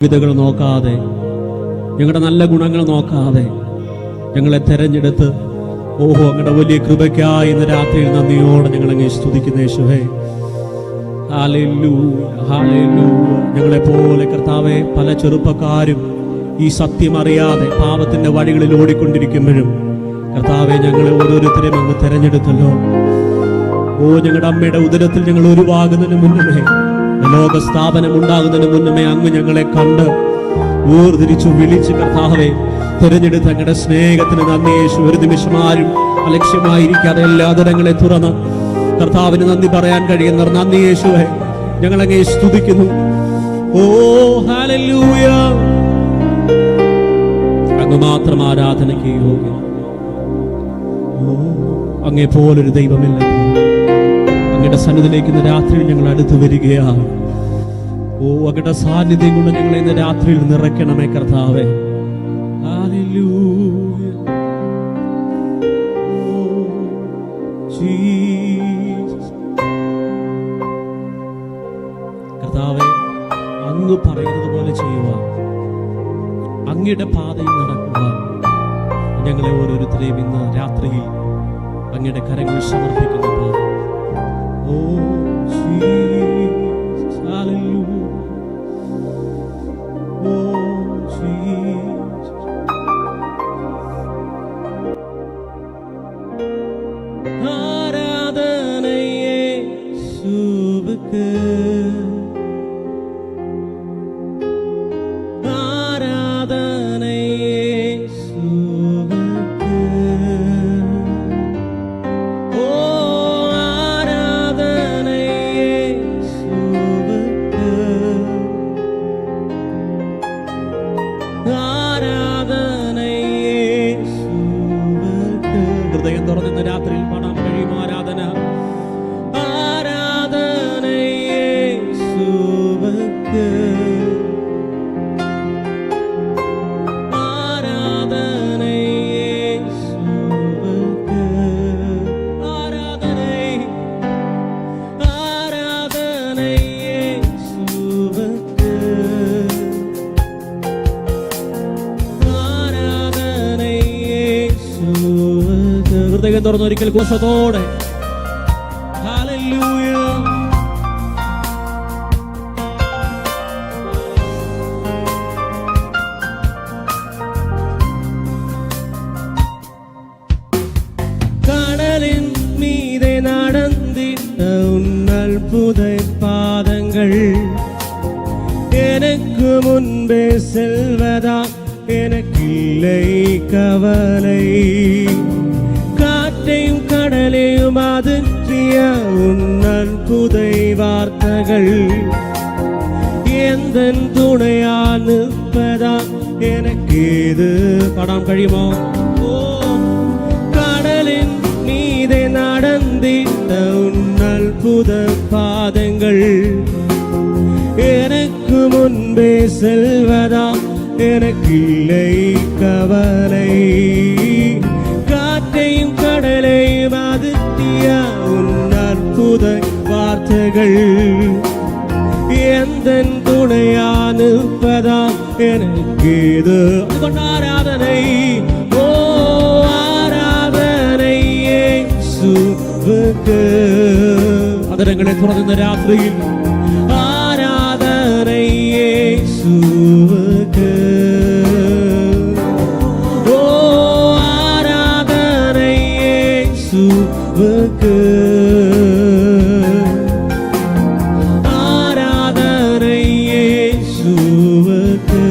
വിധകൾ നോക്കാതെ, ഞങ്ങളുടെ നല്ല ഗുണങ്ങൾ നോക്കാതെ ഞങ്ങളെ തെരഞ്ഞെടുത്ത് അങ്ങയുടെ വലിയ കൃപയ്ക്കായി ഇന്ന് രാത്രിയിൽ നന്ദിയോടെ ഞങ്ങളങ്ങ് സ്തുതിക്കുന്ന യേശുവേ. ഹല്ലേലൂയ, ഹല്ലേലൂയ. ഞങ്ങളെപ്പോലെ കർത്താവേ, പല ചെറുപ്പക്കാരും ഈ സത്യം അറിയാതെ പാപത്തിന്റെ വഴികളിൽ ഓടിക്കൊണ്ടിരിക്കുമ്പോഴും കർത്താവെ, ഞങ്ങളെ ഓരോരുത്തരെയും അങ്ങ് തെരഞ്ഞെടുത്തല്ലോ. ഞങ്ങളുടെ അമ്മയുടെ ഉദരത്തിൽ ഞങ്ങൾ ഉരുവാകുന്നതിന് മുന്നമേ, ലോകസ്ഥാപനം ഉണ്ടാകുന്നതിന് മുന്നമേ അങ്ങ് ഞങ്ങളെ കണ്ട് വേർതിരിച്ചു വിളിച്ച് കർത്താവെ തിരഞ്ഞെടുത്ത് അങ്ങയുടെ സ്നേഹത്തിന് നന്ദി യേശു. ഒരു നിമിഷം ആരും അലക്ഷ്യമായിരിക്കാതെ എല്ലാ തരങ്ങളെ തുറന്ന് കർത്താവിന് നന്ദി പറയാൻ കഴിയുന്നവർ നന്ദി യേശുവേ. ഞങ്ങളങ്ങേ സ്തുതിക്കുന്നു. ഹല്ലേലൂയ. അങ്ങ് മാത്രം ആരാധനയ്ക്ക് യോഗ്യൻ. അങ്ങേ പോലൊരു ദൈവമില്ല. അങ്ങയുടെ സന്നിധിയിലേക്ക് ഇന്ന് രാത്രിയിൽ ഞങ്ങൾ അടുത്തു വരികയാണ്. അങ്ങയുടെ സാന്നിധ്യം കൊണ്ട് ഞങ്ങളെ ഇന്ന് രാത്രിയിൽ നിറയ്ക്കണമേ കർത്താവേ. ഹല്ലേലൂയ. ജീസസ്. കർത്താവേ, അങ്ങ് പറയുന്നത് പോലെ ചെയ്യുവാൻ, അങ്ങയുടെ പാതയിൽ നടക്കുവാൻ ഞങ്ങളെ ഓരോരുത്തരെയും ഇന്ന് രാത്രിയിൽ അങ്ങയുടെ കരങ്ങളിൽ സമർപ്പിക്കുന്നു. ജീസസ്. ഹല്ലേലൂയ. ഹൃദയം തുറന്ന് രാത്രിയിൽ പാടാൻ കഴിയും ആരാധന. ഹൃദയം തുറന്ന് ഒരിക്കൽ ഘോഷത്തോടെ ഹല്ലേലൂയ. கடலின் மீதே நடந்திட்ட உன்னல் புதை பாதங்கள் எனக்கு முன்பே செல்வதா எனக்கில்லை கவலை. காற்றையும் கடலையும் அதிர்ச்சிய உன்னல் புதை வார்த்தைகள் எந்தன் துணையா நிற்பதா எனக்கு இது படம் കഴിയുമോ? கடலின் மீதே நடந்திட்ட உன்னல் புதை பாதங்கள் எனக்கு முன்பே செல்வதா எனக்கில்லை கவலை. காற்றையும் கடலையும் அதிர்த்திய உன் அற்புத வார்த்தைகள் எந்தன் துணையானுப்பதா எனக்கு இது ஆராதனை. ആരാധനൈ യേശുവുക്ക്. അതരങ്ങളെ തുറന്ന രാത്രിയിൽ ആരാധനൈ യേശുവുക്ക്. ആരാധനൈ യേശുവുക്ക്. ആരാധനൈ യേശുവുക്ക്.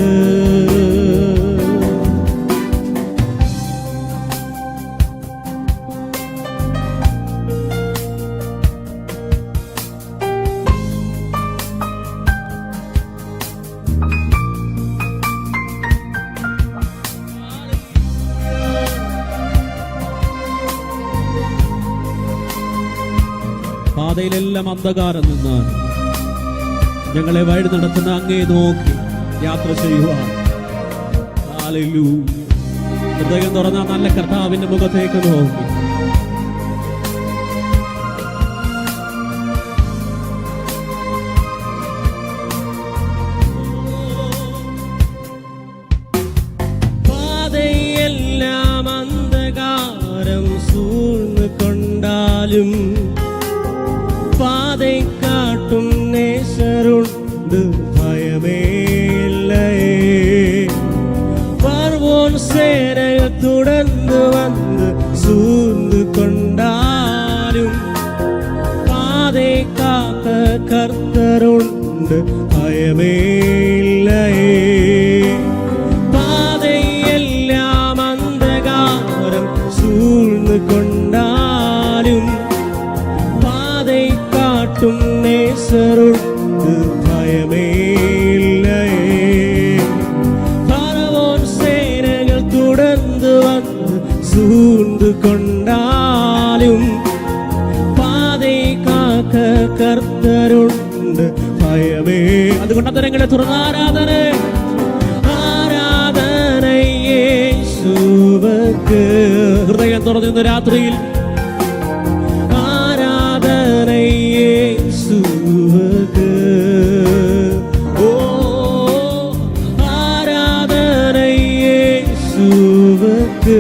പാതയിലെല്ലാം അന്ധകാരം നിന്നാൽ ഞങ്ങളെ വഴി നടത്തുന്ന അങ്ങേ നോക്കി യാത്ര ചെയ്യുവാൻ. ഹല്ലേലൂയ. ഹൃദയം തുറന്ന നല്ല കർത്താവിന്റെ മുഖത്തേക്ക് നോക്കി കൊണ്ടാലും പാதை കാട്ടും നേസരുണ്ട് ഭയമേലേ. பார்வோன் சேனைகள் தொடர்ந்து வந்து சூழ்ந்து கொண்டாலும் பாதை காக்க கர்த்தருண்டு பயமேயில்லை. பாதை எல்லாம் அந்தகாரம் சூழ்ந்து கொண்டாலும் பாதை காட்டும் நேசருண்டு பயமேயில்லை. பார்வோன் சேனைகள் தொடர்ந்து வந்து சூழ்ந்து கொண்டாலும் പാதை കാക്ക കർത്തരുണ്ട് ഭയമേ. അതുകൊണ്ട് അതരങ്ങളെ തുറന്ന് ആരാധന യേശുവക്ക്. ഹൃദയം തുറന്നു രാത്രിയിൽ ആരാധന യേശുവക്ക്. ഓ ആരാധന യേശുവക്ക്.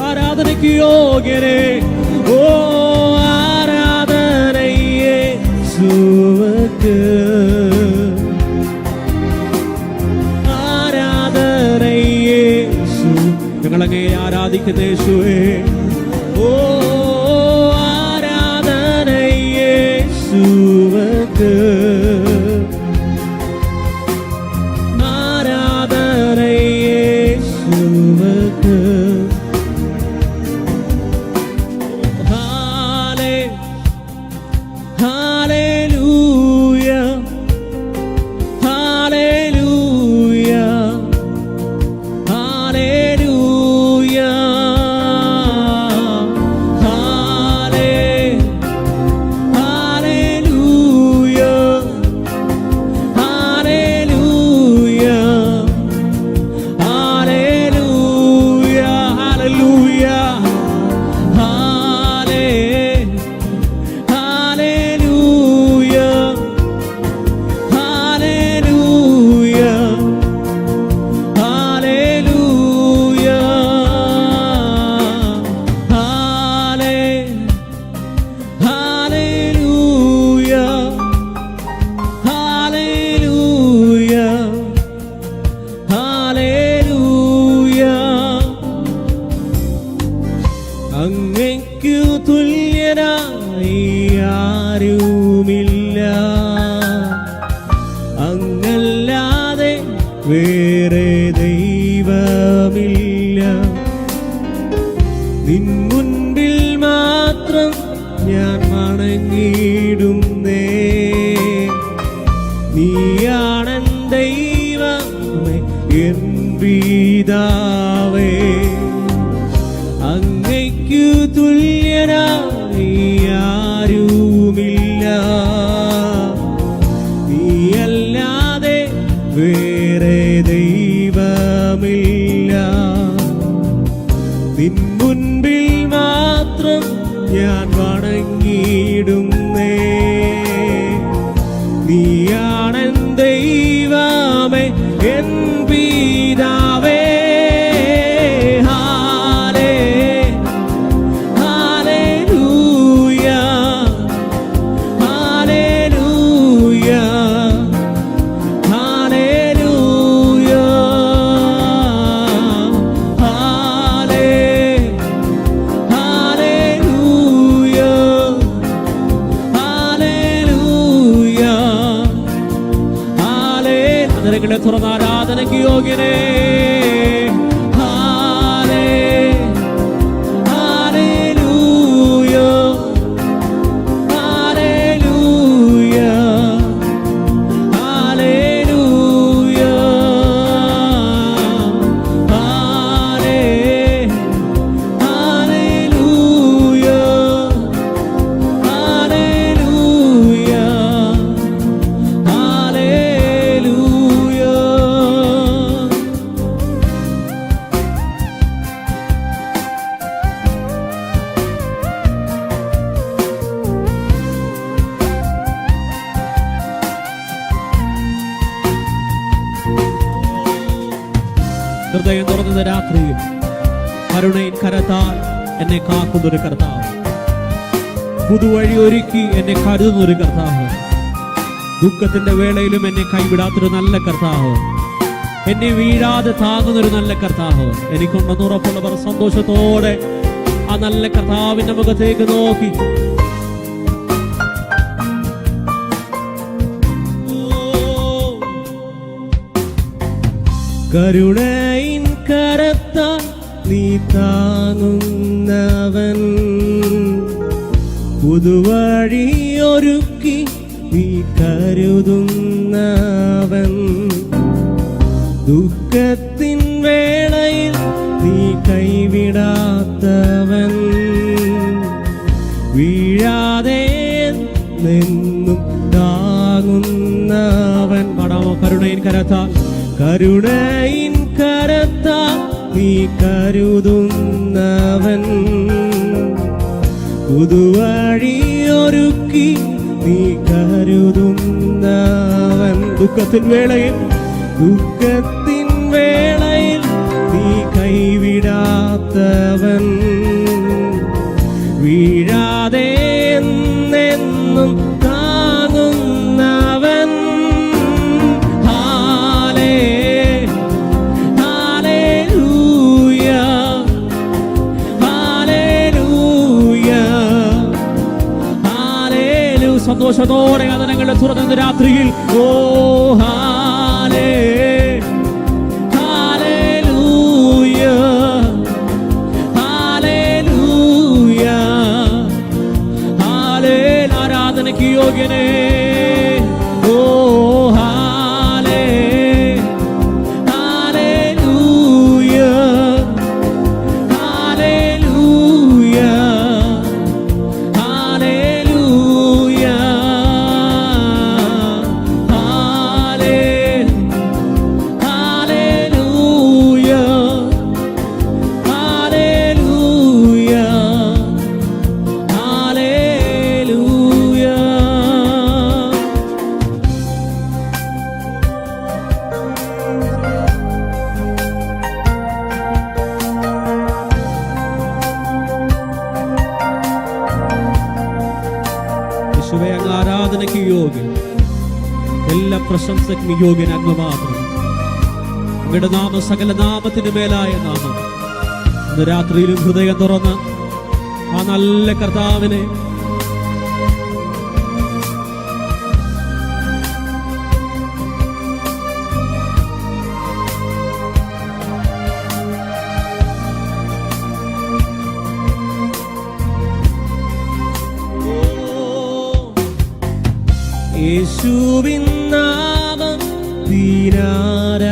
ആരാധനയ്ക്ക് യോഗ്യനേ. ഓ ആരാധനയെ യേശുവക്ക്. ആരാധനയെ യേശു. ഞങ്ങളങ്ങേ ആരാധിക്കുന്ന യേശുവേ. ഓ ആരാധനയെ യേശുവക്ക്. അങ്ങയ്ക്കു തുല്യനായി ആരുമില്ല. അങ്ങല്ലാതെ വേറെ ദൈവമില്ല. നിൻ മുൻപിൽ മാത്രം ഞാൻ വണങ്ങിയിടുന്നേ. നീയാണെൻ ദൈവമേ എൻ പിതാവേ. അങ്ങയ്ക്കു തുല്യനായി ആരുമില്ല. നീയല്ലാതെ വേറെ ദൈവമില്ല. നിൻ മുൻപിൽ മാത്രം ഞാൻ വണങ്ങിയിടുന്നേ. നീയാണെൻ ദൈവമേ എൻ പിതാവേ. തുറന്ന ആരാധനയ്ക്ക് യോഗ്യനേ. ഹൃദയം തുറന്നത് രാത്രിയിൽ കരുണയിൻ കരത്താൽ എന്നെ കാക്കുന്നൊരു കർത്താവ്, പുതുവഴി ഒരുക്കി എന്നെ കരുതുന്നൊരു കർത്താവ്, ദുഃഖത്തിന്റെ വേളയിലും എന്നെ കൈവിടാത്തൊരു നല്ല കർത്താവ്, എന്നെ വീഴാതെ താങ്ങുന്നൊരു നല്ല കർത്താവ് എനിക്കുണ്ടെന്ന് ഉറപ്പുള്ളവർ സന്തോഷത്തോടെ ആ നല്ല കർത്താവിന്റെ മുഖത്തേക്ക് നോക്കി കരുണയിൻ കരത്താൽ നീ താങ്ങുന്നവൻ, പുതുവഴിയൊരുക്കി നീ കരുതുന്നവൻ, ദുഃഖത്തിൻ വേളയിൽ നീ കൈവിടാത്തവൻ, വീഴാതെ നിന്നും താങ്ങുന്നവൻ. പാടാമോ? കരുണയിൻ കരത്താൽ, കരുണയിൻ കരത്താൽ നീ കരുതുന്നവൻ, പുതുവഴിയൊരുക്കി നീ കരുതുന്നവൻ, ദുഃഖത്തിൻ വേളയിൽ നീ കൈവിടാത്തവൻ, വീഴാതെ എന്നെന്നും താങ്ങുന്നവൻ. സന്തോഷത്തോടെ അതിനങ്ങളുടെ തുറന്ന രാത്രിയിൽ ഓ ആരാധനയ്ക്ക് യോഗ്യനേ ഓ ആരാധനയ്ക്ക് യോഗ്യൻ, എല്ലാ പ്രശംസയ്ക്കും യോഗ്യൻ അങ്ങ് മാത്രം. അങ്ങയുടെ നാമം സകല നാമത്തിന് മേലായ നാമം. ഇന്ന് രാത്രിയിലും ഹൃദയം തുറന്ന് ആ നല്ല കർത്താവിനെ യേശുവിൻ നാമം ദീനാരാധന,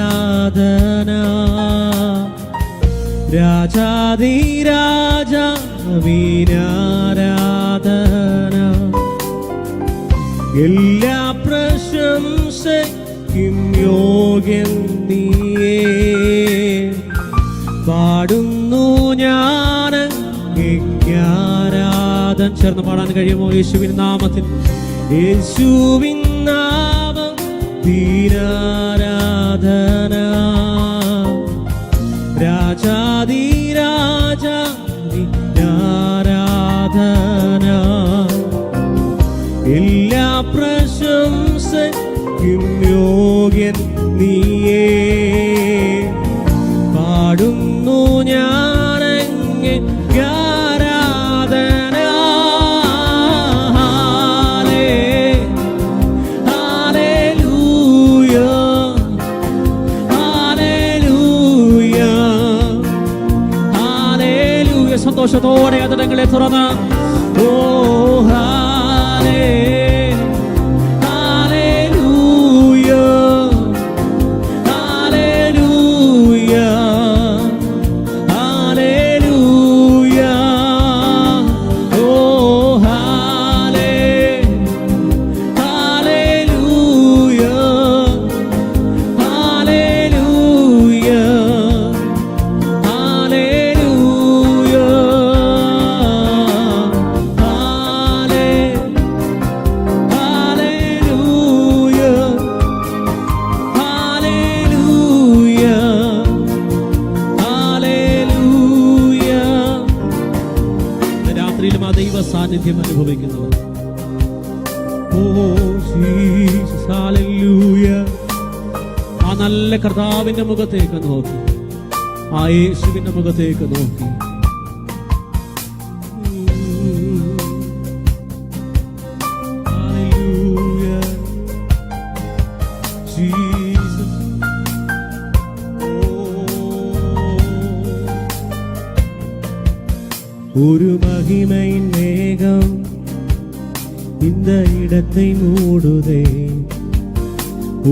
രാജാധിരാജാവിനാരാധന, എല്ലാ പ്രശംസയ്ക്കും യോഗ്യൻ നീയേ, പാടുന്നു ഞാൻ ആരാധന. ചേർന്ന് പാടാൻ കഴിയുമോ? യേശുവിൻ നാമത്തിൽ, യേശുവിൻ നാമം ദീനാരാധന, രാജാധിരാജാവിനാരാധന, എല്ലാ പ്രശംസയ്ക്കും യോഗ്യൻ നീയേ, പാടുന്നു ഞാൻ അങ്ങേ ആരാധന. സന്തോഷത്തോടെ അതിരങ്ങളെ തുറന്ന് ഓ അനുഭവിക്കുന്നത്. Oh Jesus, hallelujah. ആ നല്ല കർത്താവിന്റെ മുഖത്തേക്ക് നോക്കി, ആ യേശുവിന്റെ മുഖത്തേക്ക് നോക്കി. ஒரு மகிமையின் மேகம் இந்த இடத்தை மூடுதே,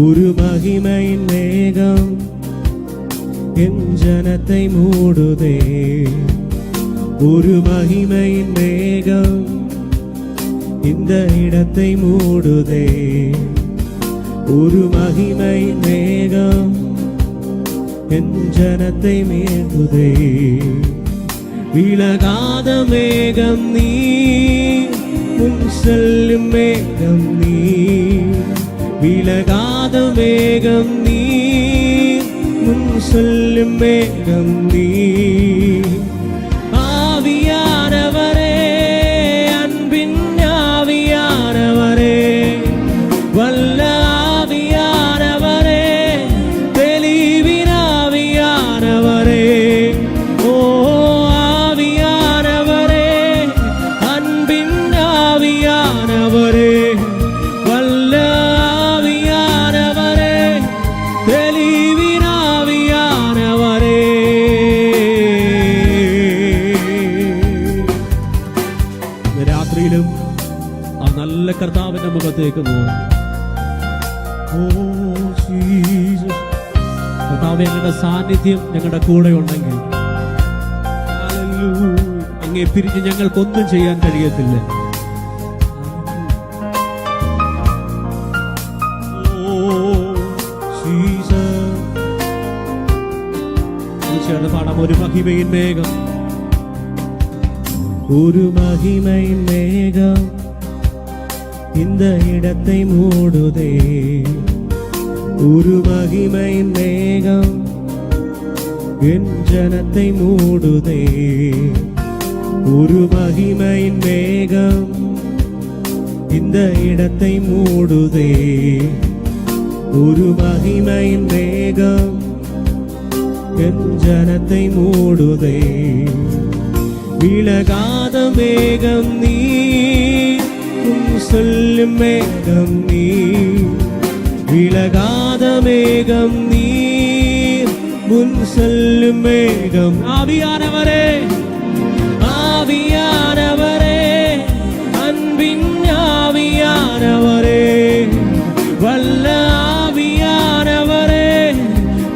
ஒரு மகிமையின் மேகம் என் ஜனத்தை மூடுதே, ஒரு மகிமையின் மேகம் இந்த இடத்தை மூடுதே, ஒரு மகிமையின் மேகம் என் ஜனத்தை மேகுதே. விலகாத மேகம் நீ, முன் செல்லும் மேகம் நீ, விலகாத மேகம் நீ, முன் செல்லும் மேகம் நீ. ஆவியானவரே, அன்பின் ஆவியானவரே, வல்ல ஆவியானவரே, தெளிவின் ஆவியானவரே, ஓ കർത്താവിന്റെ മുഖത്തേക്ക് നോക്കി. ഓ ജീസസ്, കർത്താവേ, അങ്ങയുടെ സാന്നിധ്യം ഞങ്ങളുടെ കൂടെ ഉണ്ടെങ്കിൽ അങ്ങേ പിരിഞ്ഞ് ഞങ്ങൾക്കൊന്നും ചെയ്യാൻ കഴിയത്തില്ല. ഓ ജീസസ്, ചേർന്ന് പാടാം. ഒരു മഹിമയിൻ മേഘം, ഒരു മഹിമയിൻ മേഘം இந்த இடத்தை மூடுதே, ஒரு மகிமையின் மேகம் என் ஜனத்தை மூடுதே, ஒரு மகிமையின் மேகம் இந்த இடத்தை மூடுதே, ஒரு மகிமையின் மேகம் என் ஜனத்தை மூடுதே. விலகாத மேகம் நீ, சொல்லும் மேகம் நீ, விலகாத மேகம் நீ, முன் செல்லும் மேகம். ஆவியானவரே, ஆவியானவரே, அன்பின் ஆவியானவரே, வல்ல ஆவியானவரே,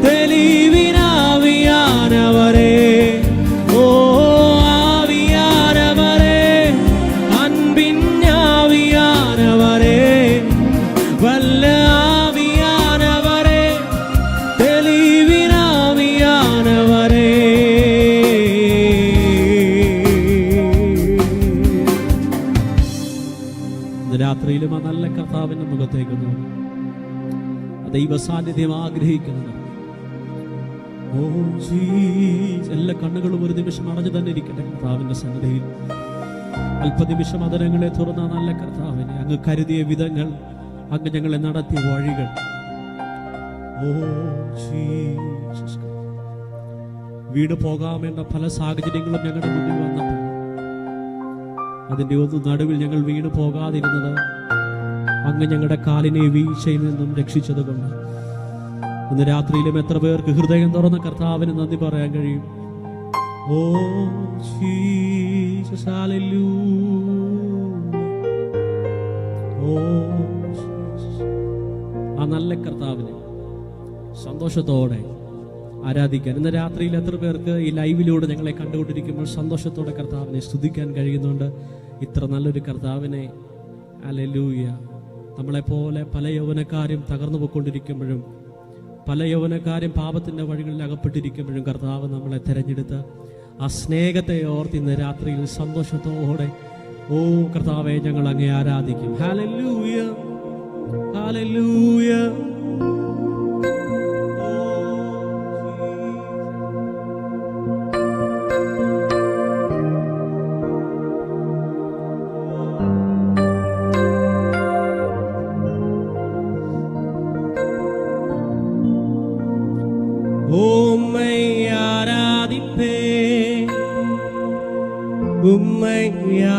தெளிவின் ஆவியானவரே, ஓ வல்ல ஆவியானவரே, தெளிவினாவியானவரே. ഇന്ന് രാത്രിയിലും ആ നല്ല കർത്താവിന്റെ മുഖത്തേക്ക് നോക്കി, ദൈവ സാന്നിധ്യം ആഗ്രഹിക്കുന്നത്. ഓ ജീസസ്, എല്ലാ കണ്ണുകളും ഒരു നിമിഷം അടഞ്ഞു തന്നെ ഇരിക്കട്ടെ കർത്താവിന്റെ സന്നിധിയിൽ. അല്പനിമിഷം അതരങ്ങളെ തുറന്ന നല്ല കർത്താവിനെ, അങ്ങ് കരുതിയ വിധങ്ങൾ, അങ്ങ് ഞങ്ങളെ നടത്തിയ വഴികൾ. ഓ ജീസസ്, വീട് പോകാമെന്ന പല സാഹചര്യങ്ങളും ഞങ്ങളുടെ മുന്നിൽ വന്നപ്പോൾ അതിൻ്റെ ഒന്നും നടുവിൽ ഞങ്ങൾ വീണ് പോകാതിരുന്നത് അങ്ങ് ഞങ്ങളുടെ കാലിനെ വീഴ്ചയിൽ നിന്നും രക്ഷിച്ചത് കൊണ്ട് ഇന്ന് രാത്രിയിലും എത്ര പേർക്ക് ഹൃദയം തുറന്ന കർത്താവിന് നന്ദി പറയാൻ കഴിയും. Oh Jesus, hallelujah. ഓ ആ നല്ല കർത്താവിനെ സന്തോഷത്തോടെ ആരാധിക്കാൻ ഇന്ന് രാത്രിയിൽ എത്ര പേർക്ക് ഈ ലൈവിലൂടെ ഞങ്ങളെ കണ്ടുകൊണ്ടിരിക്കുമ്പോൾ സന്തോഷത്തോടെ കർത്താവിനെ സ്തുതിക്കാൻ കഴിയുന്നുണ്ട്. ഇത്ര നല്ലൊരു കർത്താവിനെ. ഹല്ലേലൂയ. നമ്മളെപ്പോലെ പല യൗവനക്കാരും തകർന്നു പോയിക്കൊണ്ടിരിക്കുമ്പോഴും പല യൗവനക്കാരും പാപത്തിന്റെ വഴികളിൽ അകപ്പെട്ടിരിക്കുമ്പോഴും കർത്താവ് നമ്മളെ തെരഞ്ഞെടുത്ത് ആ സ്നേഹത്തെ ഓർത്ത് ഇന്ന് രാത്രിയിൽ സന്തോഷത്തോടെ ഓ കർത്താവെ ഞങ്ങൾ അങ്ങേ ആരാധിക്കും. Hallelujah, hallelujah.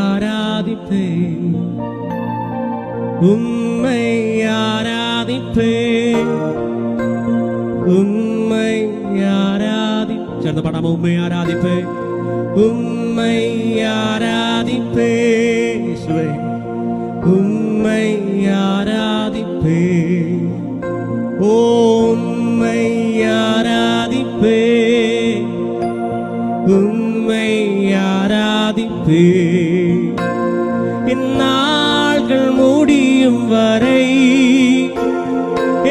ஆராதிப்பே, உம்மை ஆராதிப்பே, உம்மை சேர்ந்து பாடாம உம்மை ஆராதிப்பே, உம்மை ஆராதிப்பே, இயேசுவே உம்மை ஆராதிப்பே, உம்மை ஆராதிப்பே, உம்மை ஆராதிப்பே, என் நாள்கள் முடியும் வரை,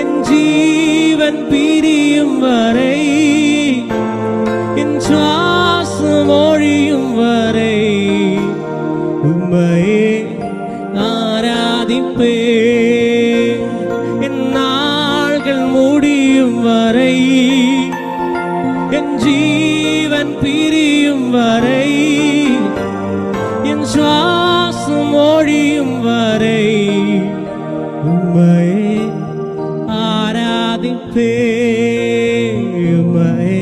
என் ஜீவன் பிரியும் வரை, என் சுவாசம் ஒழியும் வரை உம்மையே ஆராதிப்பே, என் நாள்கள் முடியும் வரை, என் ஜீவன் பிரியும் வரை, என் சுவாசம் ஒழியும் வரை உம்மையே ஆராதிப்பே, உம்மையே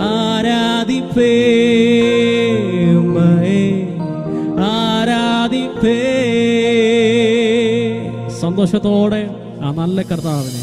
ஆராதிப்பே, உம்மையே ആരാധിപ്പേ. സന്തോഷത്തോടെ ആ നല്ല കർത്താവിനെ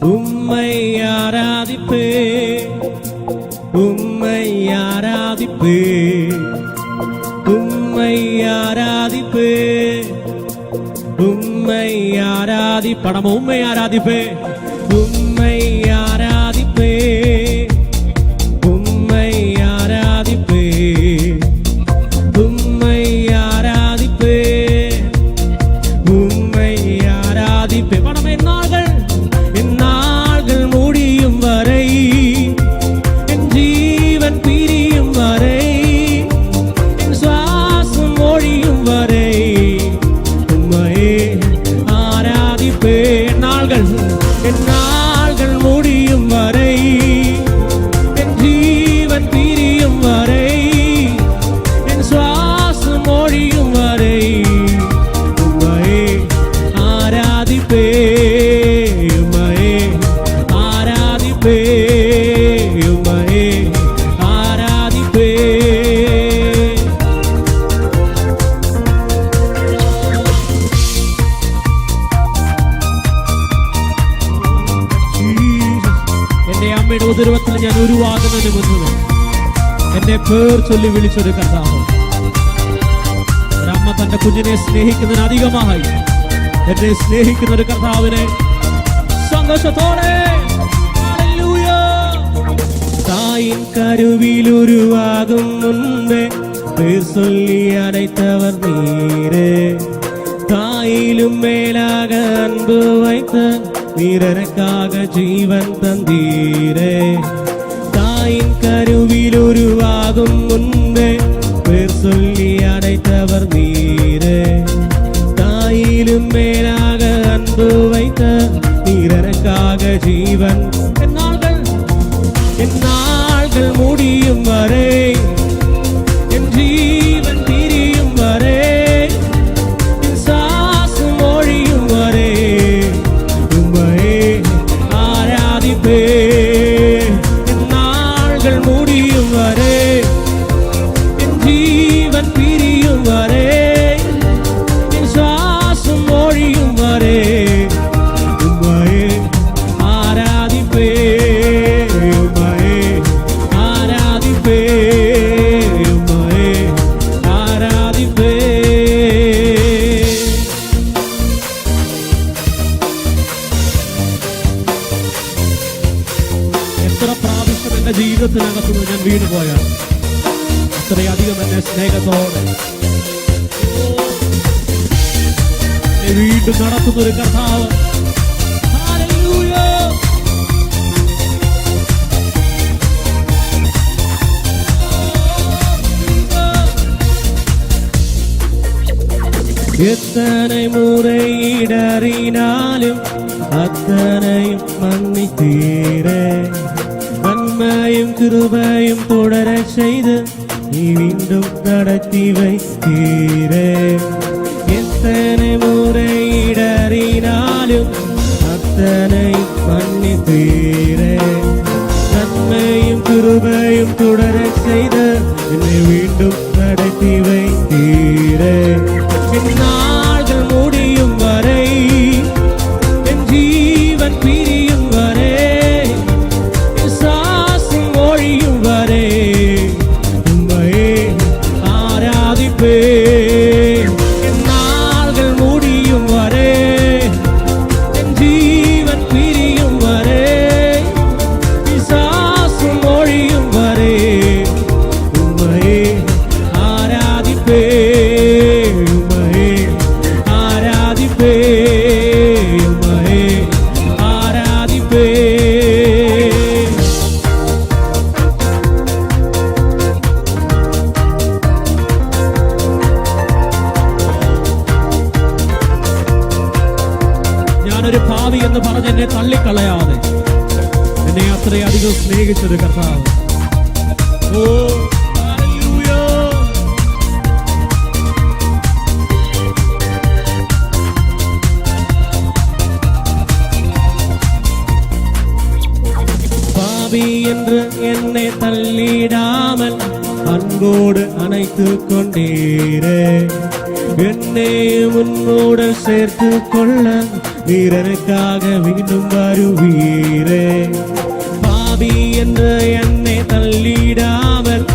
உம்மை ஆராதிப்பே, உம்மை ஆராதிப்பே, உம்மை ஆராதிப்பே, உம்மை படம் உம்மை ஆராதிப்பே, உம்மை ஆராதிப்பே, உம்மை ஆராதிப்பே, உம்மை ஆராதிப்பே, உம்மை ஆராதிப்பே. படம் என்னாள்கள் முடியும் வரை, என் ஜீவன் பிரியும் வரை, என் சுவாசம் ஒழியும் வரை உம்மையே ஆராதிப்பே. என் நாள்கள் முடியும் வரை, என் ஜீவன் பிரியும் வரை, என் சுவாசம் ஒழியும் வரை உம்மையே ஆராதிப்பே, உம்மையே ஆராதிப்பே, உம்மையே ஆராதிப்பே. എന്റെ അമ്മയുടെ ഉദരവത്തിൽ ഞാൻ ഉരുവാകുന്നതിന് മുൻപ് എന്നെ പേർ ചൊല്ലി വിളിച്ചൊരു കർത്താവ്. ഒരമ്മ തന്റെ കുഞ്ഞിനെ സ്നേഹിക്കുന്നതിന് അധികമായി എന്നെ സ്നേഹിക്കുന്ന ഒരു കർത്താവിനെ സന്തോഷത്തോടെ தாயின் கருவில் உருவாகும் முன்பே பேர் சொல்லி அழைத்தவர் நீரே, தாயிலும் மேலாக அன்பு வைத்த வீரனுக்காக ஜீவன் தந்தீரே. தாயின் கருவில் உருவாகும் முன்பே பேர் சொல்லி அழைத்தவர் நீரே, தாயிலும் மேலாக அன்பு வைத்த வீரனுக்காக ஜீவன். என் நாள்கள் முடியும் வரை, என் ஜீவன் பிரியும் வரை, என் சுவாசம் ஒழியும் வரை உம்மையே ஆராதிப்பே. என் நாள்கள் முடியும் வரை, என் ஜீவன் பிரியும் வரை, என் சுவாசம் ஒழியும் வரை உம்மையே ஆராதிப்பே, உம்மையே ஆராதிப்பே, உம்மையே ஆராதிப்பே. എത്ര പ്രാവശ്യം എന്റെ ജീവിതത്തിനകത്തുനിന്ന് ഞാൻ വീണുപോയാൽ അത്രയധികം എന്നെ സ്നേഹത്തോടെ വീണ്ടും നടത്തുന്നൊരു കർത്താവ്. எத்தனை முறை இடறினாலும் அத்தனையும் மன்னித்தீரே. நன்மையும் கிருபையும் தொடர செய்து நீ மீண்டும் நடத்தி வைத்தீரே. எத்தனை முறை இடறினாலும் அத்தனை மன்னித்தீரே. நன்மையும் கிருபையும் தொடர செய்து என்னை மீண்டும் நடத்தி வைத்தீரே. நாள்கள் முடியும் வரை என் ஜீவன் பிரியும் வரை என் சாசும் ஒழியும் வரை உம்மையே ஆராதிப்பேன். என் நாள்கள் முடியும் வரை என் ஜீவன் பிரியும் வரை என் சாசும் ஒழியும் வரை உம்மையே ஆராதிப்பேன். ഞാനൊരു പാപി എന്ന് പറഞ്ഞ് എന്നെ തള്ളിക്കളയാതെ എന്നെ അത്രയധികം സ്നേഹിച്ചൊരു കർത്താവ്. ഓ ഹല്ലേലൂയ. பாவி என்று என்னை தள்ளிடாமல் அன்போடு அணைத்து கொண்டீரே. என்னை உன்னோடு சேர்த்து கொள்ள வீரனுக்காக மீண்டும் வருவீரே. பாவி என்று என்னை தள்ளிடாமல்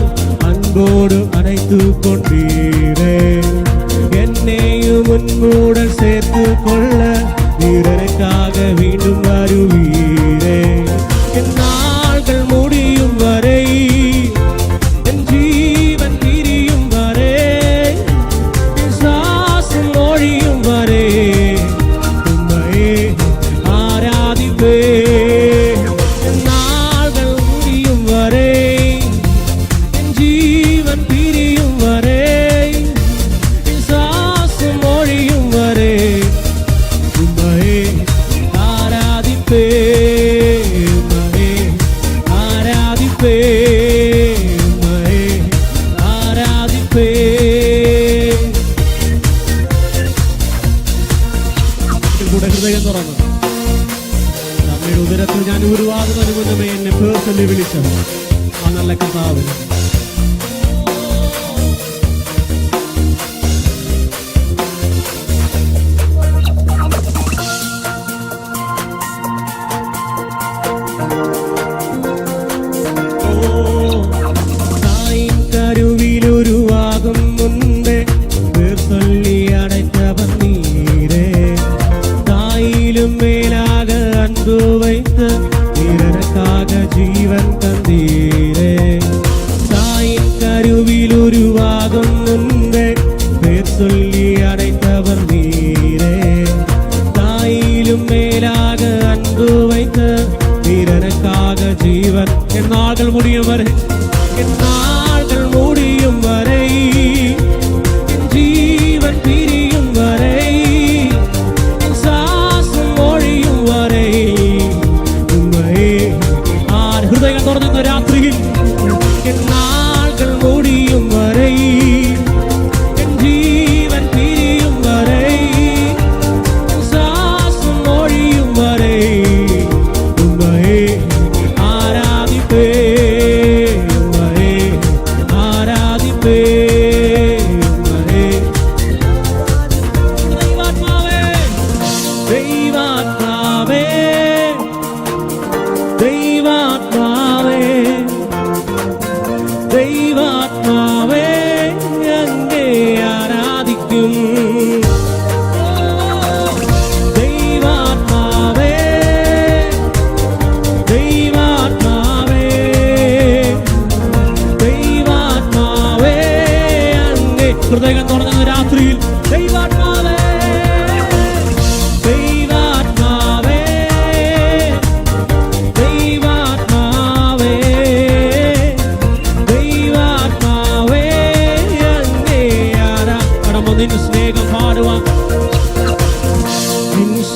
அன்போடு அணைத்து கொண்டீரே. என்னையும் உன்னோடு சேர்த்து கொள்ள வீரனுக்காக மீண்டும் வருவீரே. என் நாள்கள் முடியும் வரை என் ஜீவன் பிரியும் வரை என் சாசும் ஒழியும் வரை உம்மையே ஆராதிப்பேன். என் நாள்கள் முடியும் வரை என் ஜீவன் பிரியும் வரை என் சாசும் ஒழியும் வரை உம்மையே ஆராதிப்பேன். ഹൃദയം തുറന്നു അമ്മയുടെ ഉദരത്തിൽ ഞാൻ ഉരുവാകുന്നതിന് മുന്നമേ എന്നെ പേഴ്സണലി വിളിച്ചത് ആ നല്ല കർത്താവ്. കരുവിലുരുവാകും മുൻപേ പേർ ചൊല്ലി അടയ്ത്തവൻ നീരേ. தாயிலும் மேலாக அன்பு வைத்து வீரனுக்காக ஜீவன் தந்தீரே. தாயின் கருவில் உருவாகும் முன்பே பேர் சொல்லி அடைத்தவர் நீரே. தாயிலும் மேலாக அன்பு வைத்து வீரனுக்காக ஜீவன். என் நாள்கள் முடியும் வரை என் நாள்கள் முடியும் வரை என் ஜீவன் பிரியும் வரை என் சாசும் ஒழியும் வரை உம்மையே ഹൃദയം തുറന്ന രാത്രിയിൽ എൻ നാളുകൾ முடியும் വரை എൻ ജീവൻ പിരിയും വரை എൻ സാസും ഒഴിയും വரை ഉമ്மையே ആരാധിപ്പേൻ.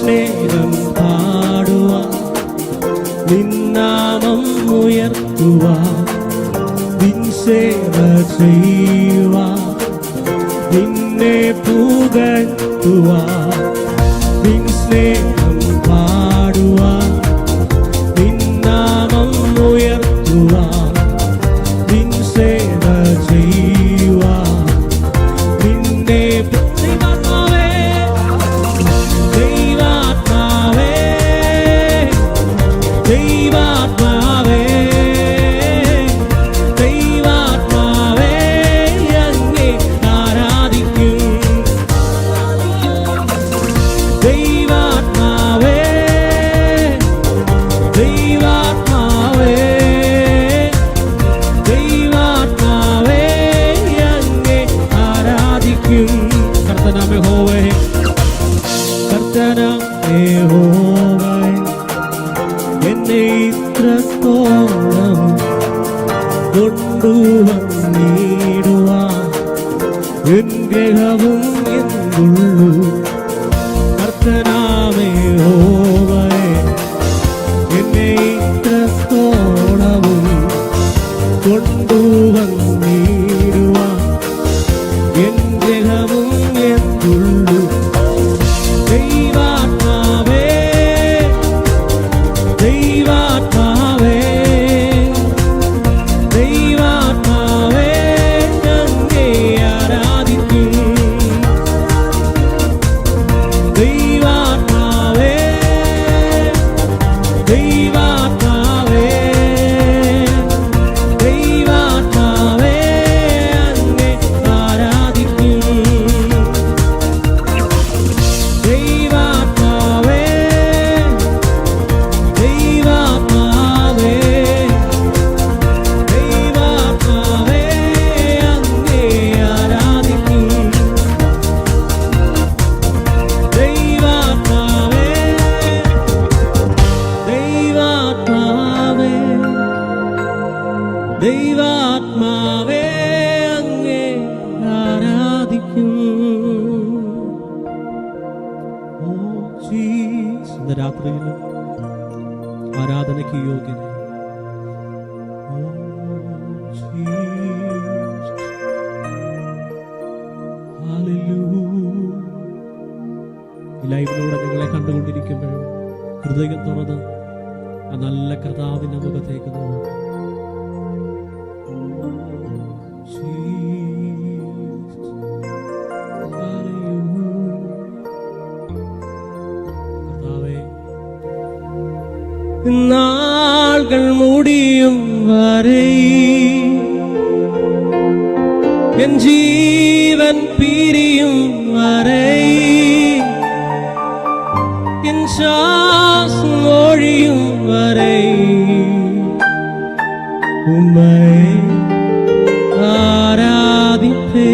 സ്നേഹം പാടുവാൻ, നിന്നാമം ഉയർത്തുവാൻ, നിൻ സേവ ചെയ്യുവാൻ, നിന്നെ പുകഴ്ത്തുവാൻ, നിൻ സ്നേഹം പാടുവാൻ, നിന്നാമം ഉയർത്തുവാൻ, നിൻ സേവ ചെയ്യുവാൻ, നിന്നെ എന്നെ ഇത്രത്തോളം കൊണ്ടുവന്നിടുവാൻ എൻ ഗ്രഹവും എന്തുള്ളൂ. കർത്തനാമേ യഹോവേ, എന്നെ ഇത്രത്തോളവും കൊണ്ടുവന്നിടുവാൻ എൻ ഗ്രഹവും എന്തുള്ളൂ. ദൈവാത്മാവേ അങ്ങേ ആരാധിക്കും. ഓ ജീസസ്, ഇന്ന് രാത്രിയിലും ആരാധനയ്ക്ക് യോഗ്യത. Oh Jesus, hallelujah. ഈ ലൈവിലൂടെ നിങ്ങളെ കണ്ടുകൊണ്ടിരിക്കുമ്പോഴും ഹൃദയം തുറന്ന് ആ നല്ല കർത്താവിന്റെ മുഖത്തേക്ക് നോക്കുക. നാളുകൾ മുടിയും വരെ എൻ ജീവൻ പിരിയും വരെ എൻ ശ്വാസം ഒഴിയും വരെ ഉമ്മയെ ആരാധിപ്പേ.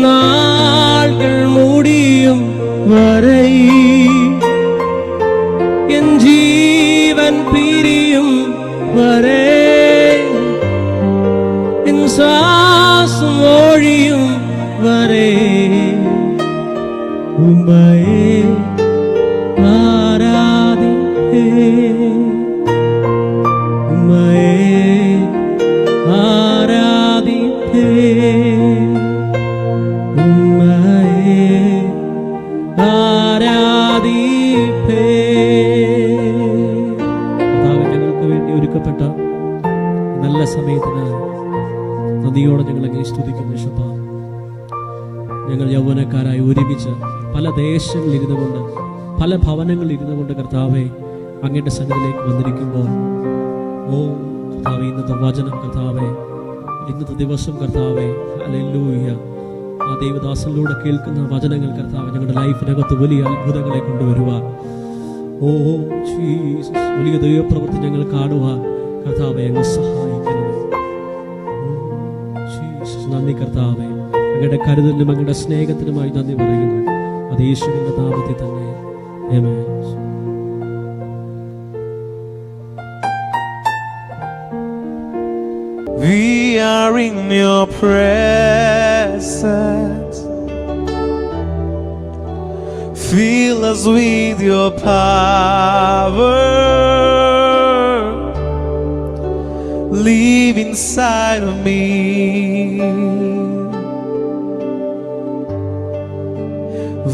നാളുകൾ മുടിയും വരെ എൻ ജീവൻ പിരിയും വരെ എൻ ശ്വാസം ഒഴിയും വരെ ഉമ്മയെ ആരാധിപ്പേ. ഉമ്മയെ ആരാധിപ്പേ. ഉമ്മയെ ആരാധിപ്പേ. ഞങ്ങൾക്ക് വേണ്ടി ഒരുക്കപ്പെട്ട നല്ല സമയത്തിന് നദിയോടെ ഞങ്ങളെ സ്തുതിക്കുന്നു. യേശുവ, ഞങ്ങൾ യൗവനക്കാരായി ഒരുമിച്ച് പല ദേശങ്ങളിൽ ഇരുന്നു കൊണ്ട്, പല ഭവനങ്ങളിൽ ഇരുന്നു കൊണ്ട് കർത്താവെ അങ്ങയുടെ സന്നിധിയിലേക്ക് വന്നിരിക്കുമ്പോൾ, ഓ കർത്താവെ, ഇന്നത്തെ വചനം കർത്താവെ, ഇന്നത്തെ ദിവസം കർത്താവെ, ഹല്ലേലൂയ, ആ ദൈവദാസനിലൂടെ കേൾക്കുന്ന വചനങ്ങൾ കർത്താവെ ഞങ്ങളുടെ ലൈഫിനകത്ത് വലിയ അത്ഭുതങ്ങളെ കൊണ്ടുവരുവാൻ, ഓ ജീസസ്, വലിയ ദൈവപ്രവൃത്തി ഞങ്ങൾ കാണുവാൻ കർത്താവെ അങ്ങ് സഹായിക്കണമേ. ജീസസ്, നന്ദി കർത്താവെ, അങ്ങയുടെ കരുതലിനും അങ്ങയുടെ സ്നേഹത്തിനുമായി നന്ദി പറയുന്നു. അത് യേശുവിന്റെ നാമത്തിൽ തന്നെ. ആമേൻ. We are in your presence, Fill us with your power. Live inside of me.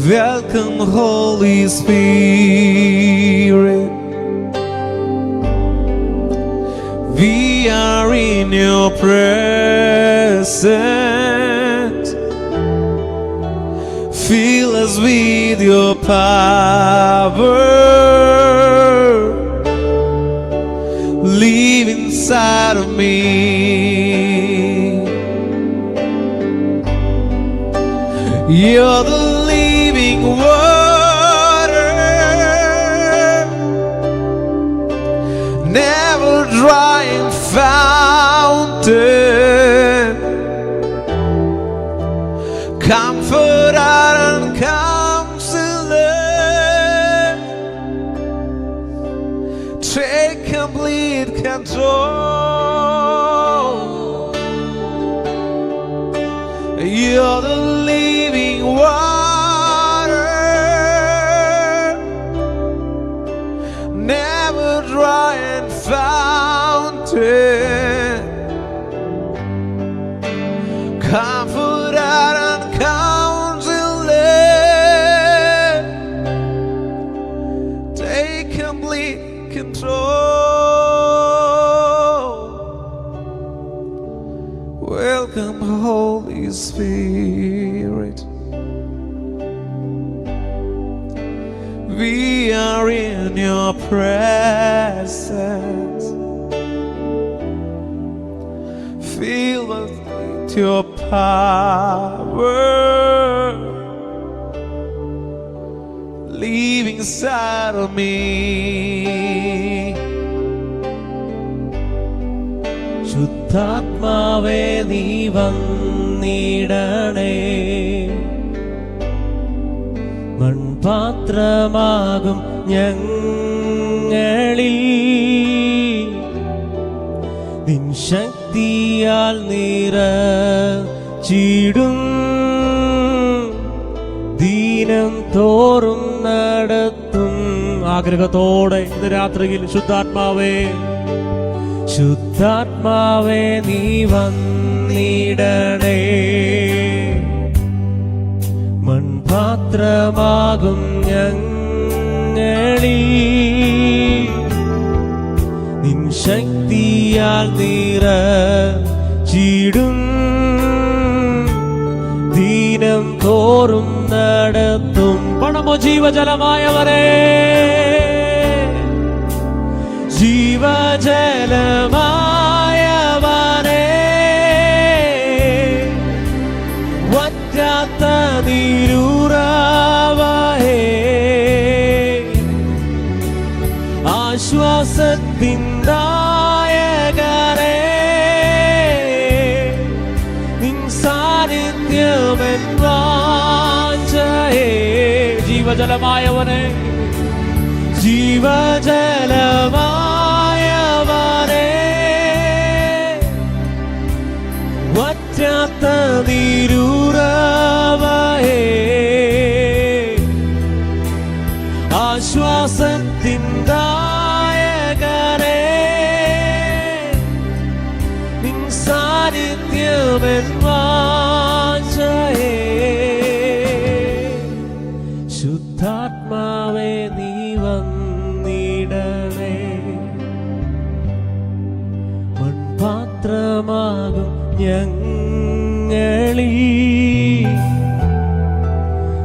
Welcome, Holy Spirit. We are in your presence. Fill us with your power. Live inside of me. You're the living water, never drying fountain, comforter and counselor. Take complete control. You're the living water, never dry and fountain, comforter and counselor. Take complete control. Welcome, Holy Spirit. We are in your presence. Fill us with your power. Live inside of me. ശുദ്ധാത്മാവേ നീ വന്നിടണേ, മൺപാത്രമാകും ഞങ്ങളിൽ നിൻ ശക്തിയാൽ നിറച്ചിടും, ദീനം തോറും നടത്തും. ആഗ്രഹത്തോടെ ഇന്ന് രാത്രിയിൽ ശുദ്ധാത്മാവേ, ശുദ്ധാത്മാവേ നീ വന്നിടണേ, മൺപാത്രമാകും ഞങ്ങളിൽ നിൻ ശക്തിയാൽ നിറച്ചിടും, ദീനം തോറും നടത്തും. പണമോ ജീവജലമായവരെ, ജീവജലമായവനെ, വറ്റാത്ത നീരുറവേ, ആശ്വാസത്തിൻദായകനേ, നിൻ സാന്നിധ്യമെൻ വാഞ്ചയേ. ജീവജലമായവനെ, ജീവജലമായവനെ, വറ്റാത്ത നീരുറവേ, ആശ്വാസത്തിൻദായകനേ, നിൻ സാന്നിധ്യമെൻ വാഞ്ചയേ. ശുദ്ധാത്മാവേ നീ വന്നിടണേ, മൺപാത്രമാകും ഞങ്ങളിൽ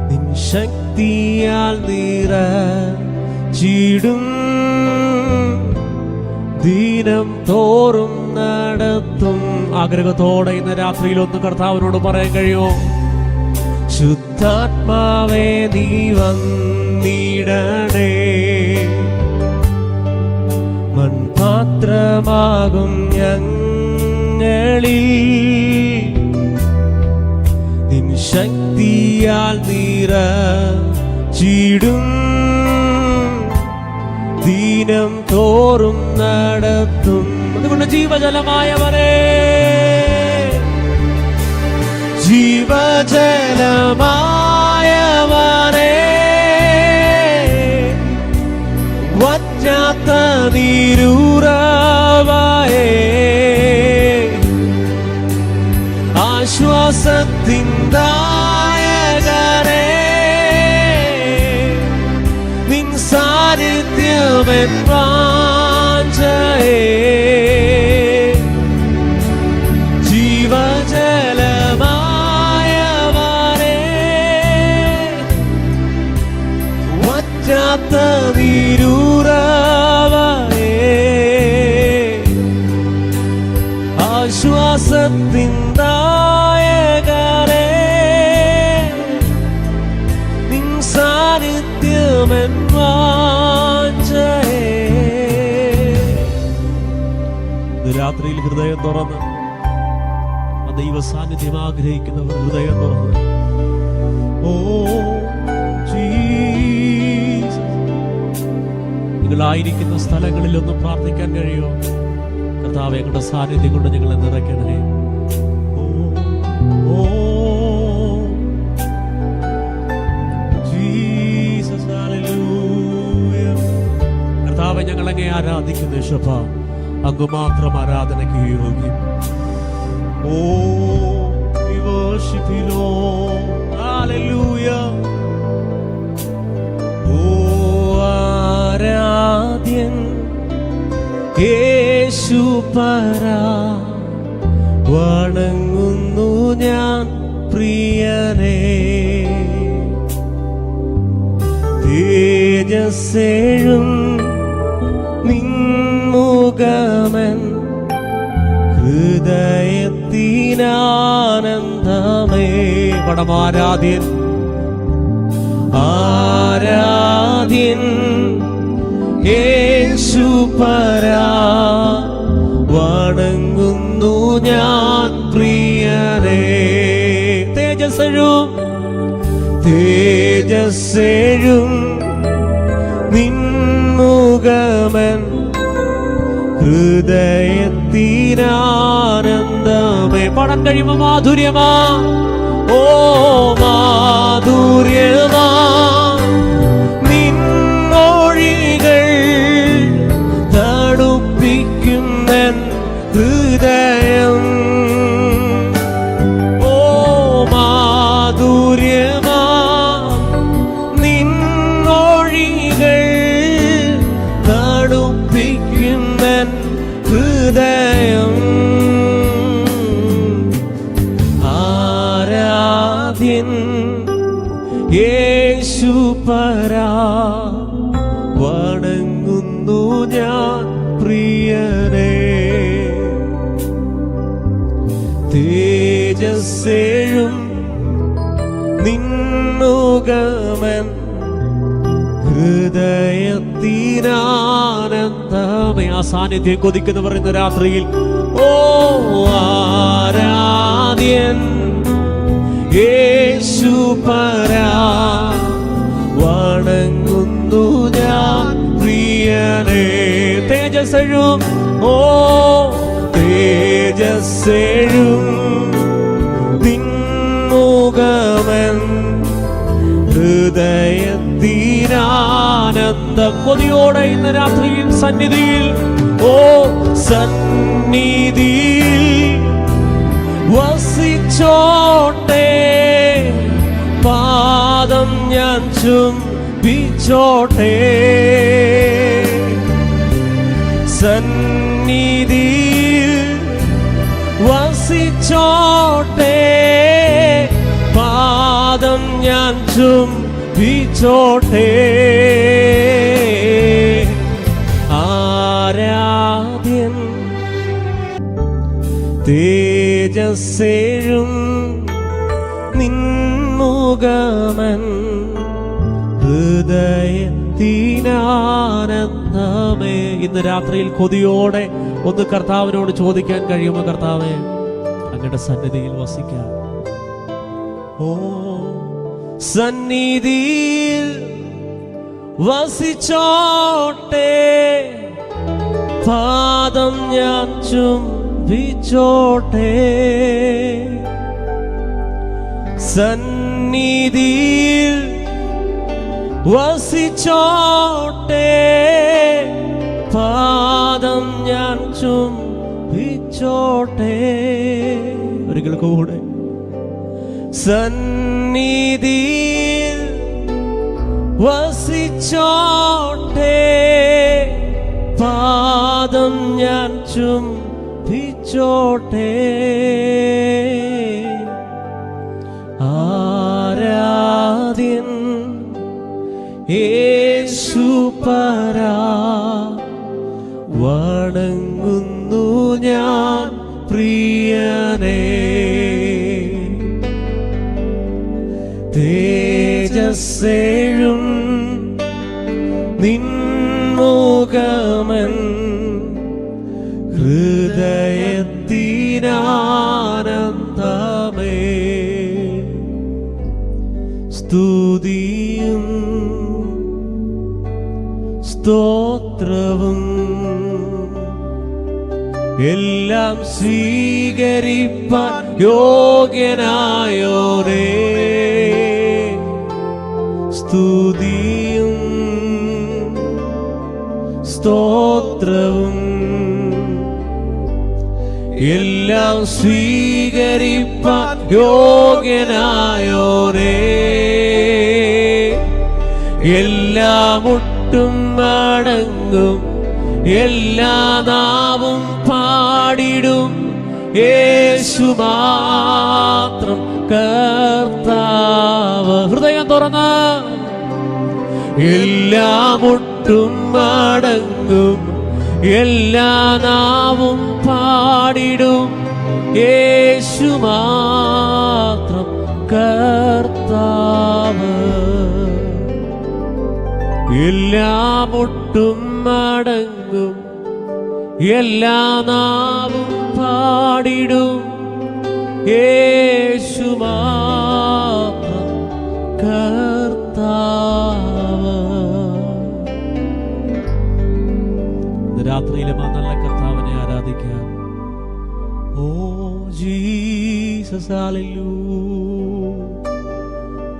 നിൻ ശക്തിയാൽ നിറച്ചിടും, ദീനം തോറും നടത്തും. ആഗ്രഹത്തോടെ ഇന്ന് രാത്രിയിൽ ഒന്ന് കർത്താവിനോട് പറയാൻ കഴിയുമോ? ശുദ്ധാത്മാവേ നീ വന്നിടണേ, മൺപാത്രമാകും ഞങ്ങളിൽ നിൻ ശക്തിയാൽ നിറച്ചിടും, ദീനം തോറും നടത്തും. അതുകൊണ്ട് ജീവജലമായവരെ, ജീവജലമായവനെ, നീരൂറവായേ ആശ്വാസത്തിൻ ദായകനേ നിൻ സാന്നിധ്യമെൻ വാഞ്ചയേ ജീവജലമായവനേ വറ്റാത്ത നീരൂറവായേ ആശ്വാസത്തിൻ ദായകനേ നിൻ സാന്നിധ്യമെൻ വാഞ്ചയേ. ഇന്ന് രാത്രിയിൽ ഹൃദയം തുറന്ന് ആ ദൈവ സാന്നിധ്യം ആഗ്രഹിക്കുന്നവർ ഹൃദയം തുറന്ന് ഓ ജീസസ്, നിങ്ങളായിരിക്കുന്ന സ്ഥലങ്ങളിൽ ഒന്ന് പ്രാർത്ഥിക്കാൻ കഴിയുമോ? കർത്താവേ, ഞങ്ങളുടെ സാന്നിധ്യം കൊണ്ട് ഞങ്ങളെ നിറയ്ക്കണേ. ഓ ഓ ജീസസ്, ഹല്ലേലൂയ. കർത്താവേ, ഞങ്ങളങ്ങേ ആരാധിക്കുന്നു യേശുവ. അങ്ങ് മാത്രം ആരാധനയ്ക്ക് യോഗ്യൻ. ഓ we worship you, Lord. Hallelujah. ഓ ആരാധ്യൻ യേശുപരാ, വണങ്ങുന്നു ഞാൻ പ്രിയനേ. തേജസ്സേഴും നിൻമുഖമൻ ഹൃദയത്തിനാനന്ദമേ. പടമാരാധ്യൻ ആരാധ്യൻ യേശുപരാ, വണങ്ങുന്നു ഞാൻ പ്രിയനേ. തേജസ്സേഴും നിൻമുഖമൻ ഹൃദയത്തിനാനന്ദമേ. പാടാൻ കഴിയുമോ? മാധുര്യമാ, ഓ മാധുര്യമാ നിൻമൊഴികൾ തണുപ്പിക്കുന്നൻ ഹൃദയം. ഓ മാധുര്യമാ നിൻമൊഴികൾ തണുപ്പിക്കുന്നൻ ഹൃദയം. ആരാധ്യൻ യേശുപരാ, വണങ്ങുന്നു ഞാൻ പ്രിയനേ. തേജസ്സേഴും നിൻമുഖമൻ ഹൃദയത്തിനാനന്ദമേ. ആ സാന്നിധ്യം കൊതിക്കുന്നവർ ഇന്ന് രാത്രിയിൽ ഓ ആരാധ്യൻ യേശുപരാ, വണങ്ങുന്നു ഞാൻ പ്രിയനേ. തേജസ്സേഴും ഓ തേജസ്സേഴും നിൻമുഖമൻ ഹൃദയത്തിനാനന്ദം. കൊതിയോടെ ഇന്ന് രാത്രിയിൽ സന്നിധിയിൽ ഓ സന്നിധിയിൽ വസിച്ചോട്ടെ, പാദം ഞാൻ ചുംബിച്ചോട്ടെ. സന്നിധിയിൽ വസിച്ചോട്ടെ, പാദം ഞാൻ ചുംബിച്ചോട്ടെ. ആരാധ്യൻ തേജസ്സേഴും നിൻമുഖമൻ ഹൃദയത്തിനാനന്ദമേ. ഇന്ന് രാത്രിയിൽ കൊതിയോടെ ഒന്ന് കർത്താവിനോട് ചോദിക്കാൻ കഴിയുമോ? കർത്താവേ, അങ്ങയുടെ സന്നിധിയിൽ വസിക്കാം. ഓ സന്നിധിയിൽ വസിച്ചോട്ടെ, പാദം ഞാൻ ചുംബിച്ചോട്ടെ. സന്നിധിയിൽ വസിച്ചോട്ടെ, പാദം ഞാൻ ചുംബിച്ചോട്ടെ. ഒരിക്കൽ കൂടെ. സന്നിധിയിൽ വസിച്ചോട്ടെ, പാദം ഞാൻ ചുംബിച്ചോട്ടെ. ആരാധ്യൻ യേശുപരാ, വണങ്ങുന്നു ഞാൻ പ്രിയനേ. തേജസ്സേഴും നിൻമുഖമൻ ഹൃദയത്തിനാനന്ദമേ. സ്തുതിയും സ്തോത്രവും എല്ലാം സ്വീകരിപ്പാൻ യോഗ്യനായോരേ. സ്തുതിയും സ്തോത്രവും എല്ലാം സ്വീകരിപ്പാൻ യോഗ്യനായോരേ. എല്ലാം മുട്ടും മടങ്ങും, എല്ലാ നാവും പാടിടും, യേശു മാത്രം കർത്താവ്. ഹൃദയം തുറന്ന് എല്ലാം മുട്ടും മടങ്ങും, എല്ലാ നാവും പാടിടും, യേശു മാത്രം കർത്താവ്. എല്ലാ മുട്ടും മടങ്ങും, എല്ലാ നാവും പാടിടും, യേശു മാത്രം കർത്താവ്. രാത്രിയിലും ആ നല്ല കർത്താവിനെ ആരാധിക്കാം. Oh Jesus hallelujah.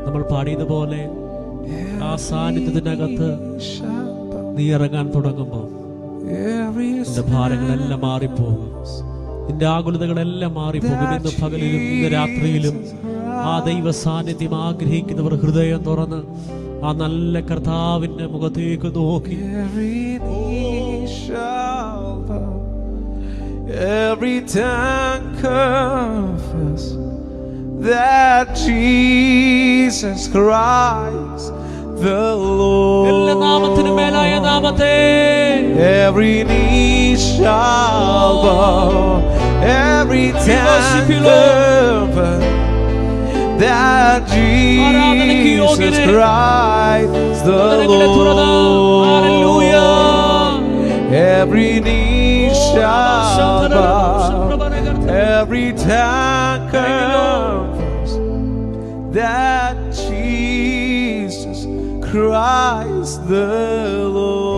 നമ്മൾ പാടിയതുപോലെ ആ സാന്നിധ്യത്തിനകത്ത് നീ ഇറങ്ങാൻ തുടങ്ങുമ്പോൾ നിന്റെ ഭാരങ്ങളെല്ലാം മാറിപ്പോകും, നിന്റെ ആകുലതകളെല്ലാം മാറിപ്പോകും. ഇന്ന് പകലിലും ഇന്ന് രാത്രിയിലും ആ ദൈവ സാന്നിധ്യം ആഗ്രഹിക്കുന്നവർ ഹൃദയം തുറന്ന് ആ നല്ല കർത്താവിന്റെ മുഖത്തേക്ക് നോക്കി every tongue confess that Jesus Christ the Lord. എല്ലാ നാമത്തിനും മേലായ നാമത്തെ Every knee shall bow, every tongue confess that Jesus Christ the Lord. Every knee shall bow, every tongue confess that Jesus Christ the Lord.